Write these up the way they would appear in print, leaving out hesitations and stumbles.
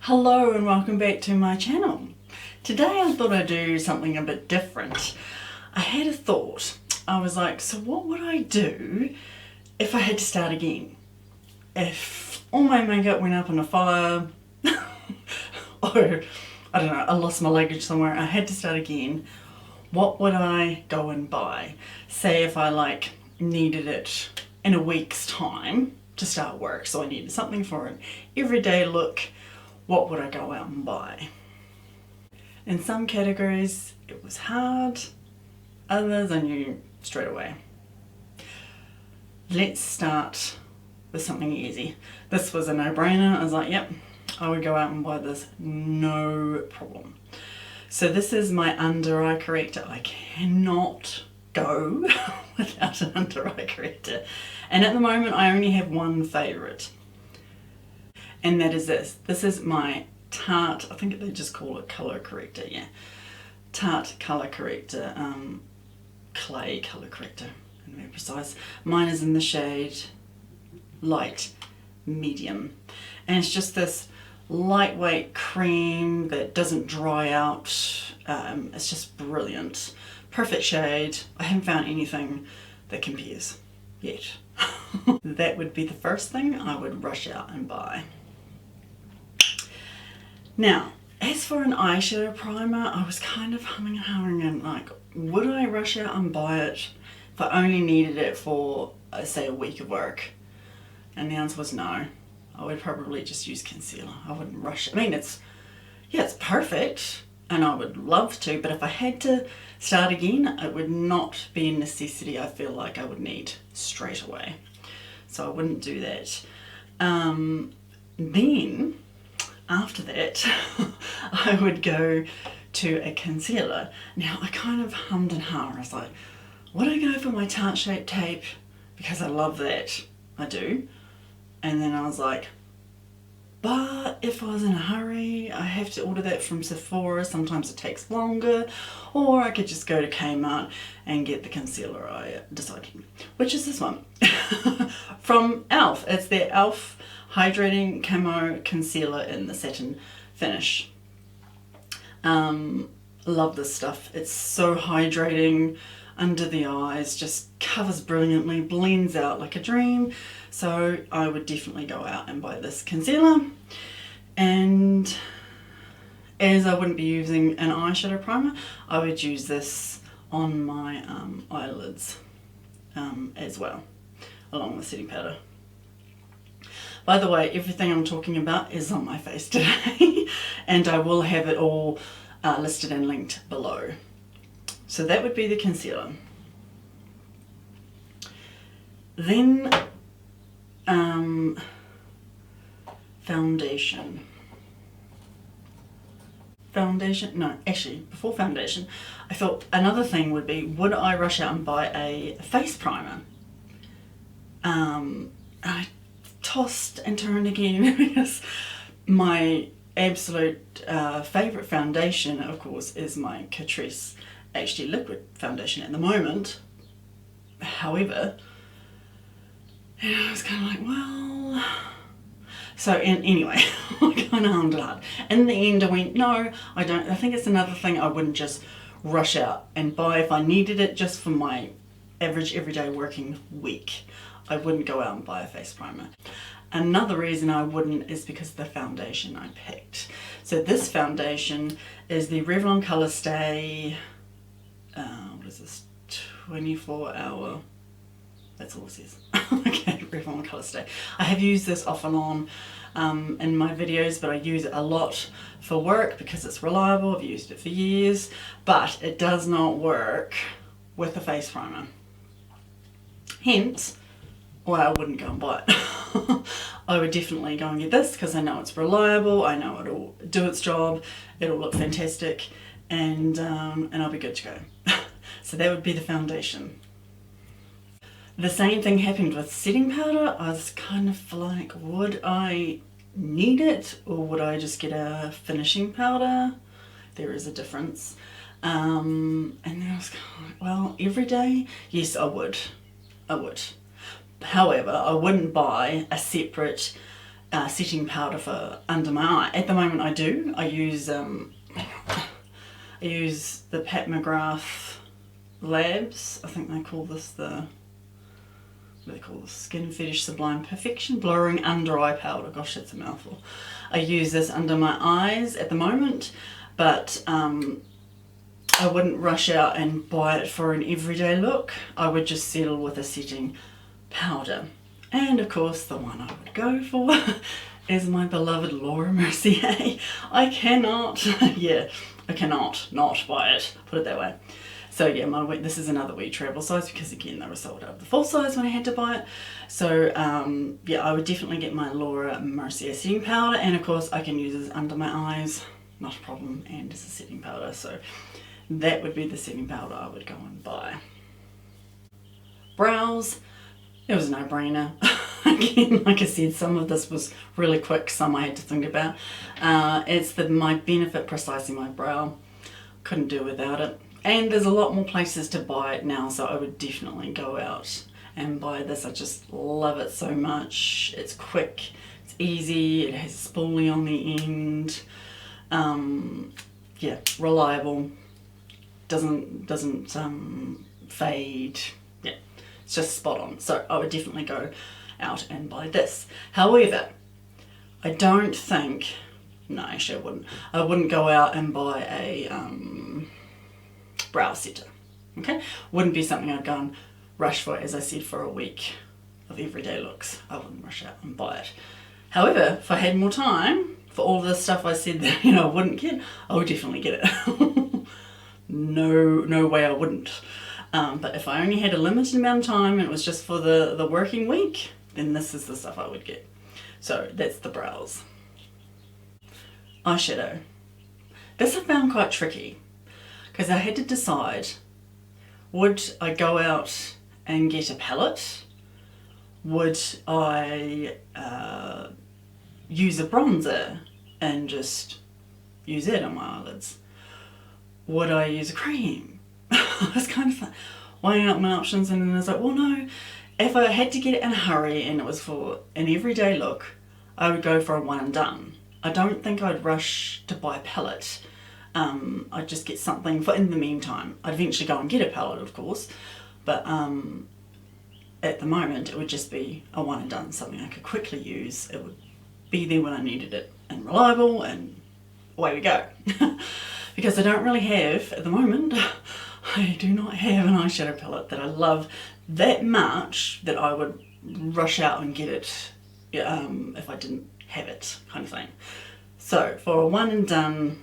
Hello and welcome back to my channel. Today I thought I'd do something a bit different. I had a thought. I was like, so what would I do if I had to start again? If all my makeup went up in a fire, or I don't know, I lost my luggage somewhere, I had to start again, what would I go and buy? Say if I needed it in a week's time to start work, so I needed something for an everyday look, what would I go out and buy? In some categories it was hard, others I knew straight away. Let's start with something easy. This was a no-brainer. I was like, yep, I would go out and buy this, no problem. So this is my under eye corrector. I cannot go without an under eye corrector. And at the moment I only have one favourite. And that is this. This is my Tarte, I think they just call it colour corrector, yeah. Tarte colour corrector, clay colour corrector, to be precise. Mine is in the shade light medium. And it's just this lightweight cream that doesn't dry out. It's just brilliant. Perfect shade. I haven't found anything that compares yet. That would be the first thing I would rush out and buy. Now, as for an eyeshadow primer, I was kind of humming and hawing and like, would I rush out and buy it if I only needed it for, say, a week of work? And the answer was no. I would probably just use concealer. I wouldn't rush it. I mean, it's perfect and I would love to, but if I had to start again, it would not be a necessity I feel like I would need straight away. So I wouldn't do that. Then, after that, I would go to a concealer. Now, I kind of hummed and hawed. I was like, would I go for my Tarte Shape Tape? Because I love that. I do. And then I was like, but if I was in a hurry, I have to order that from Sephora. Sometimes it takes longer. Or I could just go to Kmart and get the concealer I decided. Which is this one. From e.l.f. It's their e.l.f. Hydrating Camo Concealer in the satin finish. Love this stuff. It's so hydrating under the eyes, just covers brilliantly, blends out like a dream. So I would definitely go out and buy this concealer. And as I wouldn't be using an eyeshadow primer, I would use this on my eyelids as well, along with setting powder. By the way, everything I'm talking about is on my face today and I will have it all listed and linked below. So that would be the concealer. Then foundation. No, actually, before foundation, I thought another thing would be, would I rush out and buy a face primer? I tossed and turned again because my absolute favourite foundation, of course, is my Catrice HD Liquid Foundation at the moment. However, I was kind of like, well... So anyway, I kind of hummed it hard. In the end I went, no, I don't. I think it's another thing I wouldn't just rush out and buy if I needed it just for my average everyday working week. I wouldn't go out and buy a face primer. Another reason I wouldn't is because of the foundation I picked. So this foundation is the Revlon Colour Stay, what is this, 24 hour, that's all it says. Okay, Revlon Colour Stay. I have used this off and on in my videos, but I use it a lot for work because it's reliable. I've used it for years, but it does not work with a face primer. Hence, why I wouldn't go and buy it. I would definitely go and get this because I know it's reliable, I know it'll do its job, it'll look fantastic, and I'll be good to go. So that would be the foundation. The same thing happened with setting powder. I was kind of like, would I need it or would I just get a finishing powder? There is a difference. And then I was kind of like, well, every day? Yes, I would. However, I wouldn't buy a separate setting powder for under my eye. At the moment I do. I use the Pat McGrath Labs. I think they call this the, what do they call this? Skin Fetish Sublime Perfection Blurring Under Eye Powder. Gosh, that's a mouthful. I use this under my eyes at the moment, but I wouldn't rush out and buy it for an everyday look. I would just settle with a setting powder. And of course the one I would go for is my beloved Laura Mercier. I cannot, I cannot not buy it, put it that way. So yeah, this is another wee travel size because again they were sold out of the full size when I had to buy it. So yeah, I would definitely get my Laura Mercier setting powder, and of course I can use this under my eyes, not a problem, and as a setting powder. So that would be the setting powder I would go and buy. Brows, it was a no-brainer. Again, like I said, some of this was really quick, some I had to think about. It's my Benefit Precisely My Brow. Couldn't do without it. And there's a lot more places to buy it now, so I would definitely go out and buy this. I just love it so much. It's quick, it's easy, it has spoolie on the end. Yeah, reliable, doesn't fade. Yeah, it's just spot on. So I would definitely go out and buy this. However, I don't think, no, actually I wouldn't go out and buy a brow setter. Okay, wouldn't be something I'd go and rush for, as I said, for a week of everyday looks. I wouldn't rush out and buy it. However, if I had more time for all the stuff I said that I wouldn't get, I would definitely get it. No way I wouldn't. But if I only had a limited amount of time and it was just for the working week, then this is the stuff I would get. So that's the brows. Eyeshadow. This I found quite tricky because I had to decide, would I go out and get a palette? Would I use a bronzer and just use it on my eyelids? Would I use a cream? I was kind of weighing up my options, and then I was like, well no, if I had to get it in a hurry and it was for an everyday look, I would go for a one and done. I don't think I'd rush to buy a palette. I'd just get something for in the meantime. I'd eventually go and get a palette, of course, but at the moment it would just be a one and done, something I could quickly use. It would be there when I needed it and reliable, and away we go. Because I don't really have, at the moment, I do not have an eyeshadow palette that I love that much that I would rush out and get it if I didn't have it, kind of thing. So for a one and done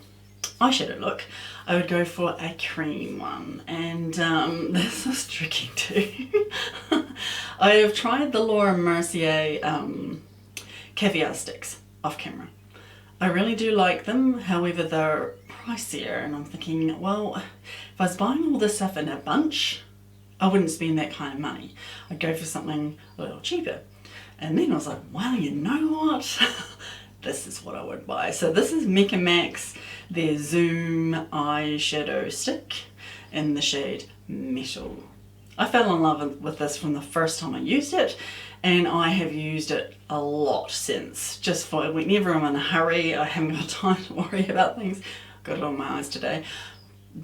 eyeshadow look, I would go for a cream one, and this was tricky too. I have tried the Laura Mercier caviar sticks off camera. I really do like them, however they're pricier, and I'm thinking, well, if I was buying all this stuff in a bunch, I wouldn't spend that kind of money. I'd go for something a little cheaper. And then I was like, well, you know what? This is what I would buy. So this is Mecca Max, their Zoom eyeshadow stick in the shade Metal. I fell in love with this from the first time I used it, and I have used it a lot since. Just for whenever I'm in a hurry, I haven't got time to worry about things. Got it on my eyes today.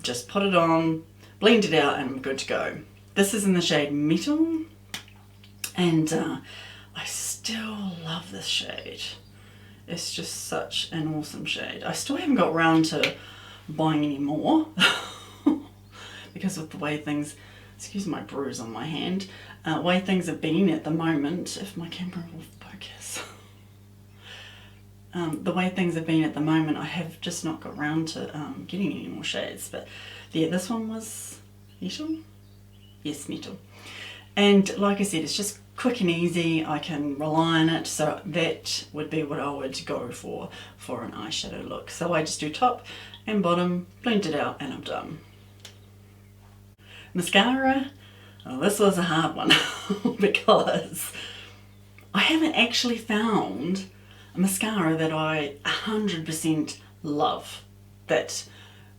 Just put it on, blend it out, and I'm good to go. This is in the shade Metal, and I still love this shade. It's just such an awesome shade. I still haven't got around to buying any more because of the way things, excuse my bruise on my hand, way things have been at the moment, if my camera will focus. The way things have been at the moment, I have just not got around to getting any more shades. But yeah, this one was Metal? Yes, Metal. And like I said, it's just quick and easy. I can rely on it, so that would be what I would go for an eyeshadow look. So I just do top and bottom, blend it out, and I'm done. Mascara, well, this was a hard one because I haven't actually found a mascara that I 100% love, that,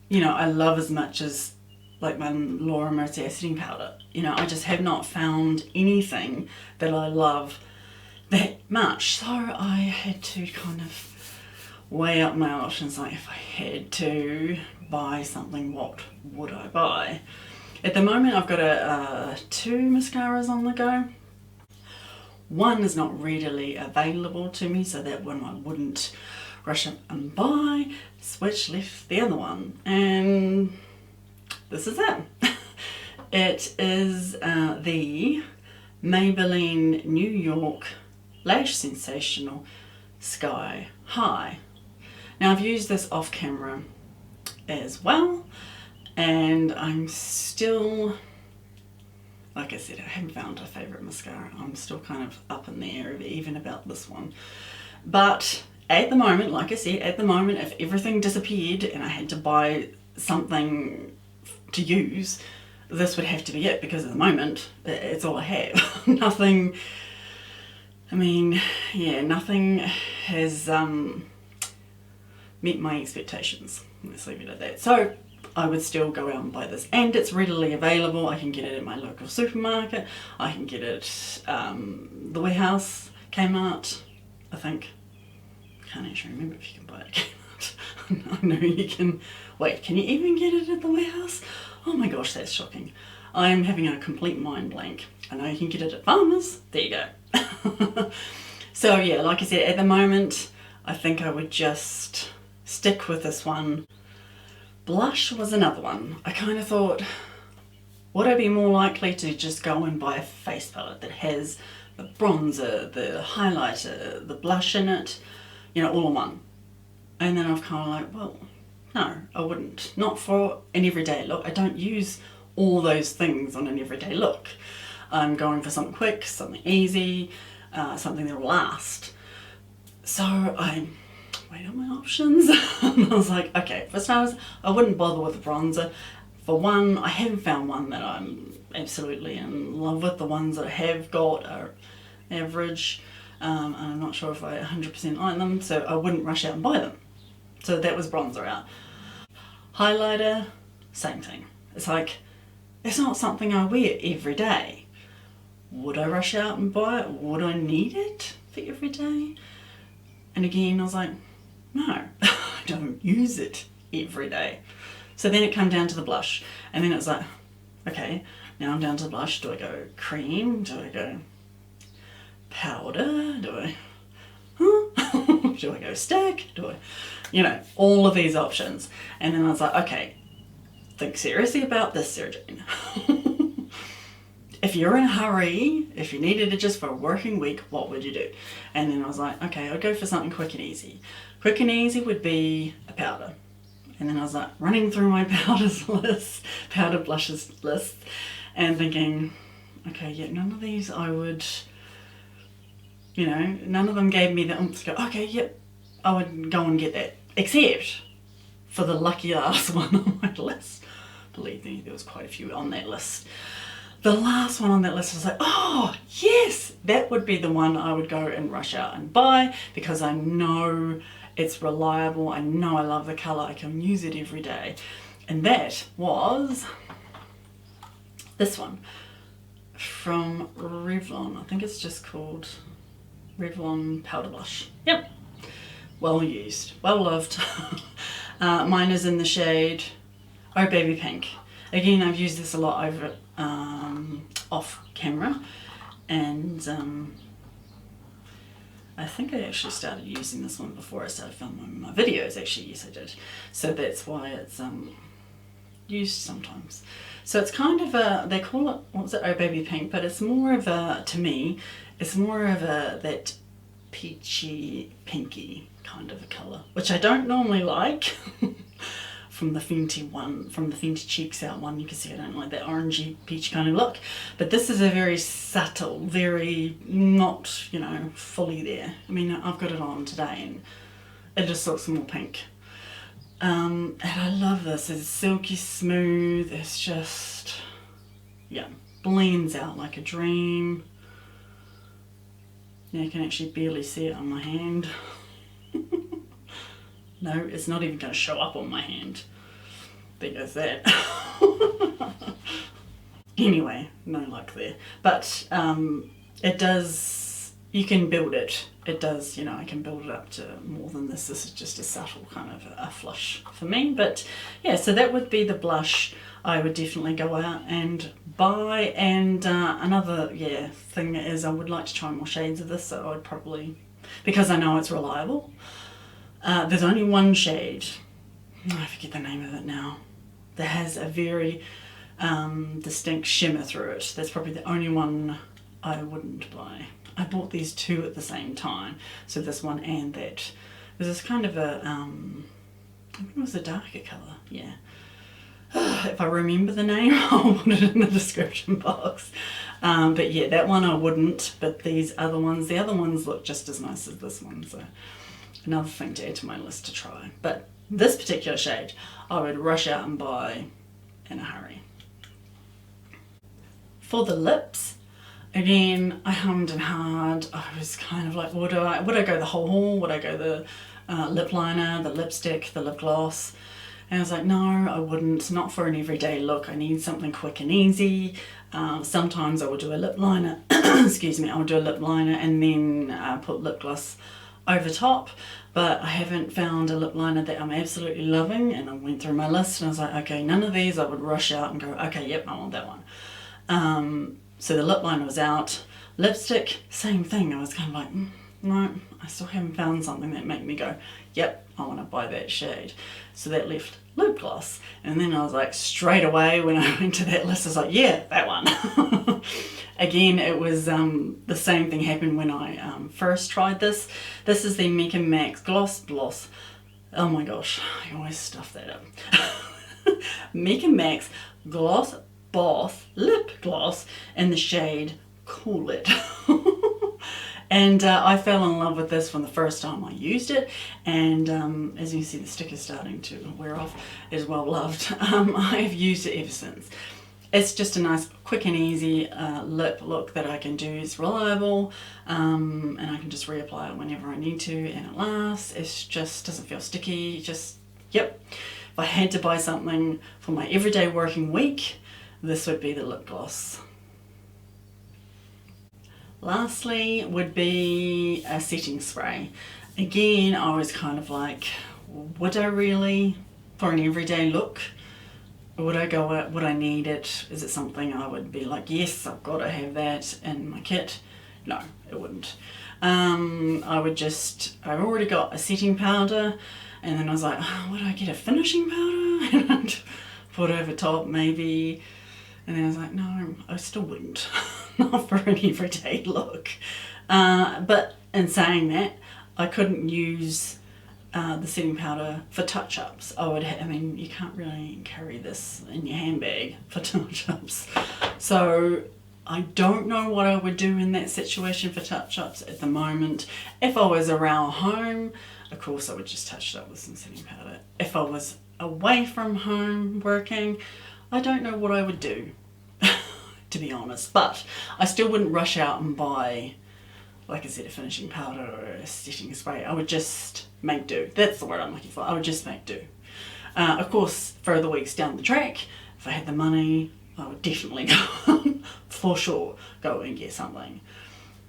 you know, I love as much as like my Laura Mercier setting powder. You know, I just have not found anything that I love that much. So I had to kind of weigh up my options, like if I had to buy something, what would I buy? At the moment I've got two mascaras on the go. One is not readily available to me, so that one I wouldn't rush up and buy. Switch left the other one, and this is it. It is the Maybelline New York Lash Sensational Sky High. Now I've used this off camera as well, and I'm still, like I said, I haven't found a favourite mascara. I'm still kind of up in the air even about this one. But at the moment, like I said, at the moment, if everything disappeared and I had to buy something to use, this would have to be it, because at the moment, it's all I have. Nothing, I mean, yeah, nothing has met my expectations. Let's leave it at that. So I would still go out and buy this, and it's readily available. I can get it at my local supermarket. I can get it the warehouse, Kmart, I think. I can't actually remember if you can buy it at Kmart. I know you can. Wait, can you even get it at the warehouse? Oh my gosh, that's shocking. I'm having a complete mind blank. I know you can get it at Farmers. There you go. So yeah, like I said, at the moment, I think I would just stick with this one. Blush was another one. I kind of thought, would I be more likely to just go and buy a face palette that has the bronzer, the highlighter, the blush in it, you know, all in one? And then I've kind of like, well, no, I wouldn't. Not for an everyday look. I don't use all those things on an everyday look. I'm going for something quick, something easy, something that will last. So I weighed up my options. I was like, okay, for starters, I wouldn't bother with the bronzer. For one, I haven't found one that I'm absolutely in love with. The ones that I have got are average, and I'm not sure if I 100% like them, so I wouldn't rush out and buy them. So that was bronzer out. Highlighter, same thing. It's like, it's not something I wear every day. Would I rush out and buy it? Would I need it for every day? And again, I was like, no, I don't use it every day. So then it came down to the blush, and then it was like, okay, now I'm down to the blush. Do I go cream? Do I go powder? Do I go stick? Do I, you know, all of these options. And then I was like, okay, think seriously about this, Sara-jane. If you're in a hurry, if you needed it just for a working week, what would you do? And then I was like, okay, I'll go for something quick and easy. Quick and easy would be a powder. And then I was like running through my powders list, powder blushes list, and thinking, okay, yeah, none of these I would, you know, none of them gave me the oomph to go, okay, yep, I would go and get that. Except for the lucky last one on my list. Believe me, there was quite a few on that list. The last one on that list was like, oh, yes, that would be the one I would go and rush out and buy, because I know it's reliable. I know I love the colour. I can use it every day. And that was this one from Revlon. I think it's just called Revlon Powder Blush. Yep. Well used. Well loved. Mine is in the shade Oh Baby Pink. Again, I've used this a lot over off camera, and I think I actually started using this one before I started filming my videos. Actually, yes I did. So that's why it's used sometimes. So it's kind of a, they call it, what's it, Oh Baby Pink, but it's more of a, to me, it's more of a, that peachy, pinky kind of a colour, which I don't normally like. From the Fenty one, from the Fenty Cheeks Out one, you can see I don't like that orangey peach kind of look. But this is a very subtle, very not, you know, fully there. I mean, I've got it on today and it just looks more pink. And I love this. It's silky smooth. It's just, yeah, blends out like a dream. Yeah, you can actually barely see it on my hand. No, it's not even going to show up on my hand. There goes that. Anyway, no luck there. But it does, you can build it. It does, you know, I can build it up to more than this. This is just a subtle kind of a flush for me. But yeah, so that would be the blush I would definitely go out and buy. And another, yeah, thing is I would like to try more shades of this. So I'd probably, because I know it's reliable. There's only one shade, I forget the name of it now, that has a very distinct shimmer through it. That's probably the only one I wouldn't buy. I bought these two at the same time, so this one and that. There's this kind of a, I think it was a darker colour, yeah. If I remember the name, I'll put it in the description box. But yeah, that one I wouldn't, but these other ones, the other ones look just as nice as this one, so another thing to add to my list to try. But this particular shade, I would rush out and buy in a hurry. For the lips, again, I hummed and hawed. I was kind of like, would I go the whole haul? Would I go the lip liner, the lipstick, the lip gloss? And I was like, no, I wouldn't. Not for an everyday look. I need something quick and easy. Sometimes I will do a lip liner. Excuse me. I'll do a lip liner and then put lip gloss over top. But I haven't found a lip liner that I'm absolutely loving. And I went through my list and I was like, okay, none of these I would rush out and go, okay, yep, I want that one. So the lip liner was out. Lipstick, same thing. I was kind of like, no, I still haven't found something that made me go, yep, I want to buy that shade. So that left lip gloss. And then I was like, straight away when I went to that list, I was like, yeah, that one. Again, it was the same thing happened when I first tried this. This is the Mecca Max Gloss Boss. Oh my gosh, I always stuff that up. Mecca Max Gloss Boss lip gloss in the shade Cool It. And I fell in love with this from the first time I used it, and as you can see the sticker's starting to wear off. It is well loved. I've used it ever since. It's just a nice quick and easy lip look that I can do. It's reliable, and I can just reapply it whenever I need to, and it lasts. It just doesn't feel sticky. Just, yep. If I had to buy something for my everyday working week, this would be the lip gloss. Lastly would be a setting spray. Again, I was kind of like, would I really, for an everyday look, would I go out, would I need it? Is it something I would be like, yes, I've got to have that in my kit? No, it wouldn't. I've already got a setting powder, and then I was like, oh, would I get a finishing powder? And put over top maybe. And then I was like, no, I still wouldn't. Not for an everyday look. But in saying that, I couldn't use the setting powder for touch-ups. I mean, you can't really carry this in your handbag for touch-ups. So I don't know what I would do in that situation for touch-ups at the moment. If I was around home, of course I would just touch it up with some setting powder. If I was away from home working, I don't know what I would do, to be honest, but I still wouldn't rush out and buy, like I said, a finishing powder or a setting spray. I would just make do. That's the word I'm looking for. I would just make do. Of course, further weeks down the track, if I had the money, I would definitely go, for sure, go and get something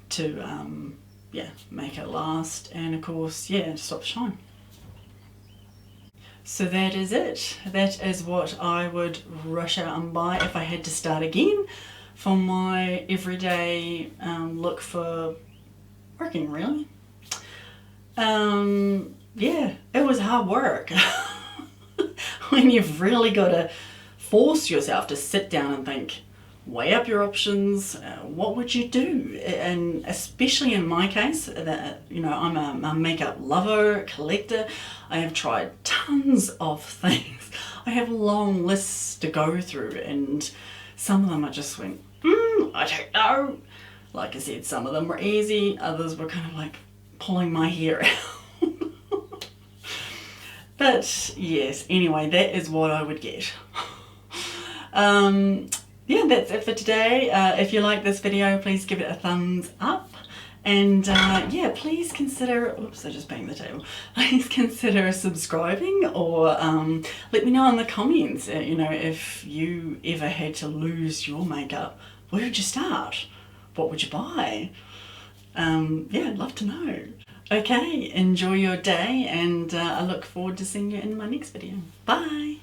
to, yeah, make it last, and of course, yeah, stop the shine. So that is it. That is what I would rush out and buy if I had to start again for my everyday look for working, really. Yeah, it was hard work. When you've really got to force yourself to sit down and think, weigh up your options, what would you do? And especially in my case, that, you know, I'm a makeup lover, collector. I have tried tons of things. I have long lists to go through, and some of them I just went, I don't know. Like I said, some of them were easy, others were kind of like pulling my hair out. But yes, anyway, that is what I would get. Yeah, that's it for today. If you like this video, please give it a thumbs up. And yeah, please consider, oops, I just banged the table. Please consider subscribing, or let me know in the comments, you know, if you ever had to lose your makeup, where would you start? What would you buy? Yeah, I'd love to know. Okay, enjoy your day, and I look forward to seeing you in my next video. Bye!